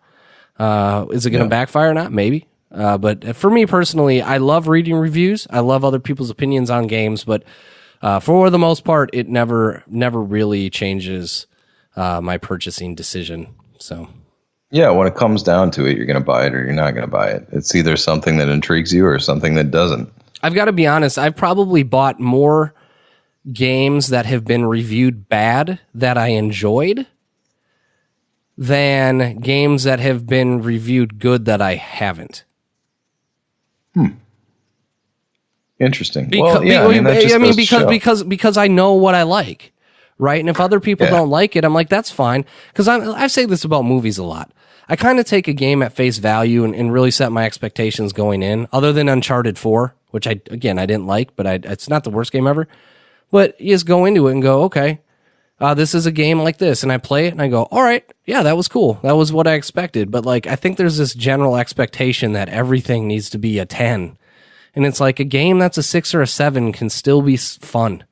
Is it going to backfire or not? Maybe. But for me personally, I love reading reviews. I love other people's opinions on games, but for the most part, it never really changes my purchasing decision. So, yeah, when it comes down to it, you're going to buy it or you're not going to buy it. It's either something that intrigues you or something that doesn't. I've got to be honest. I've probably bought more games that have been reviewed bad that I enjoyed than games that have been reviewed good that I haven't. Interesting. Because I know what I like, right? And if other people don't like it, I'm like, that's fine. Because I say this about movies a lot. I kind of take a game at face value and really set my expectations going in, other than Uncharted 4, which I didn't like, but it's not the worst game ever. But you just go into it and go, okay, this is a game like this, and I play it and I go, all right, yeah, that was cool. That was what I expected. But like, I think there's this general expectation that everything needs to be a 10. And it's like a game that's a 6 or a 7 can still be fun.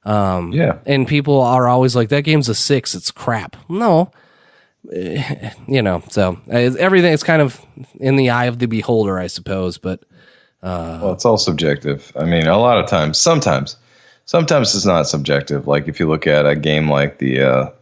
And people are always like, that game's a 6, it's crap. No, you know, so everything is kind of in the eye of the beholder, I suppose. But well, it's all subjective. I mean, a lot of times, sometimes it's not subjective. Like if you look at a game like the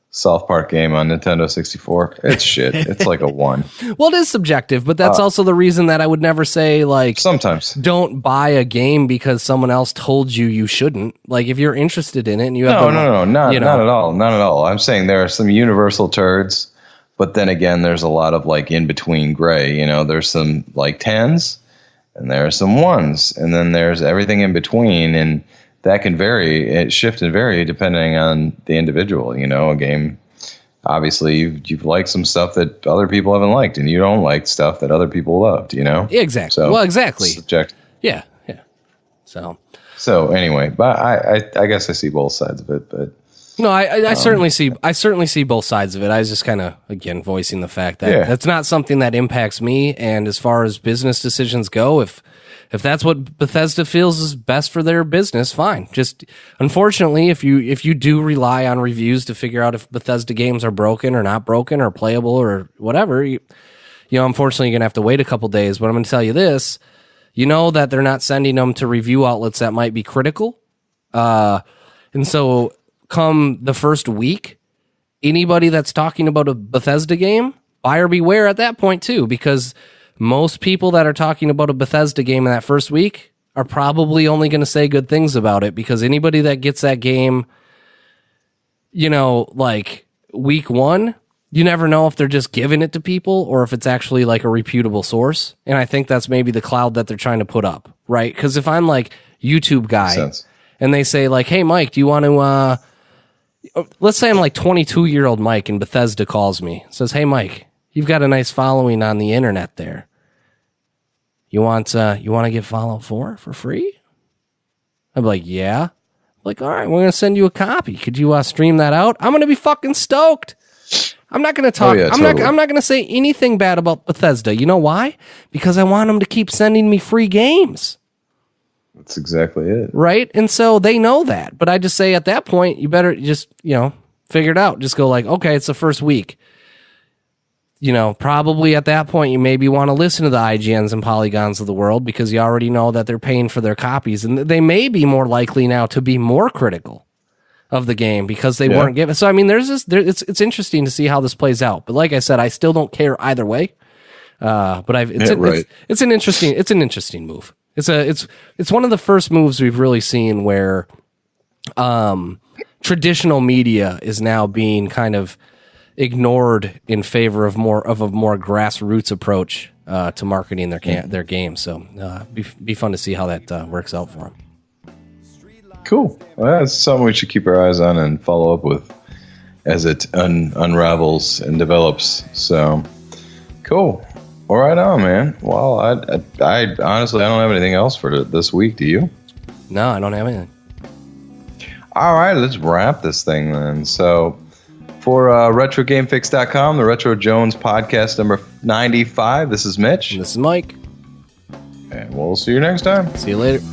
South Park game on Nintendo 64, it's shit. It's like a 1. Well, it is subjective, but that's also the reason that I would never say, like, sometimes don't buy a game because someone else told you shouldn't. Like, if you're interested in it and you have not at all. I'm saying there are some universal turds, but then again, there's a lot of like in between gray. You know, there's some like 10s and there are some 1s, and then there's everything in between, and that can vary. It shift and vary depending on the individual. You know, a game, obviously, you've liked some stuff that other people haven't liked, and you don't like stuff that other people loved. You know, exactly. So, well, exactly. Subjective. Yeah. So anyway, but I guess I see both sides of it. But no, I certainly see both sides of it. I was just kind of again voicing the fact that that's not something that impacts me. And as far as business decisions go, if that's what Bethesda feels is best for their business, fine. Just unfortunately, if you do rely on reviews to figure out if Bethesda games are broken or not broken or playable or whatever, you know, unfortunately, you're gonna have to wait a couple days. But I'm gonna tell you this: you know that they're not sending them to review outlets that might be critical, and so come the first week, anybody that's talking about a Bethesda game, buyer beware at that point too, because most people that are talking about a Bethesda game in that first week are probably only going to say good things about it, because anybody that gets that game, you know, like week 1, you never know if they're just giving it to people or if it's actually like a reputable source. And I think that's maybe the cloud that they're trying to put up, right? Because if I'm like YouTube guy and they say like, hey, Mike, do you want to, let's say I'm like 22-year-old Mike and Bethesda calls me, says, hey, Mike, You've got a nice following on the internet there. You want to get Fallout 4 for free? I'm like, yeah. I'm like, all right, we're going to send you a copy. Could you stream that out? I'm going to be fucking stoked. I'm not going to talk. I'm not going to say anything bad about Bethesda. You know why? Because I want them to keep sending me free games. That's exactly it. Right? And so they know that. But I just say at that point, you better just, figure it out. Just go like, okay, it's the first week. Probably at that point, you maybe want to listen to the IGNs and Polygons of the world because you already know that they're paying for their copies. And they may be more likely now to be more critical of the game because they weren't given. So, I mean, it's interesting to see how this plays out. But like I said, I still don't care either way. But it's an interesting move. It's one of the first moves we've really seen where traditional media is now being kind of ignored in favor of a more grassroots approach to marketing their game. So be fun to see how that works out for them. Cool. Well, that's something we should keep our eyes on and follow up with as it unravels and develops. So cool. All right, on, man. Well, I honestly I don't have anything else for this week. Do you? No, I don't have anything. All right, let's wrap this thing then. So for RetroGameFix.com, the Retro Jones podcast number 95, this is Mitch. And this is Mike. And we'll see you next time. See you later.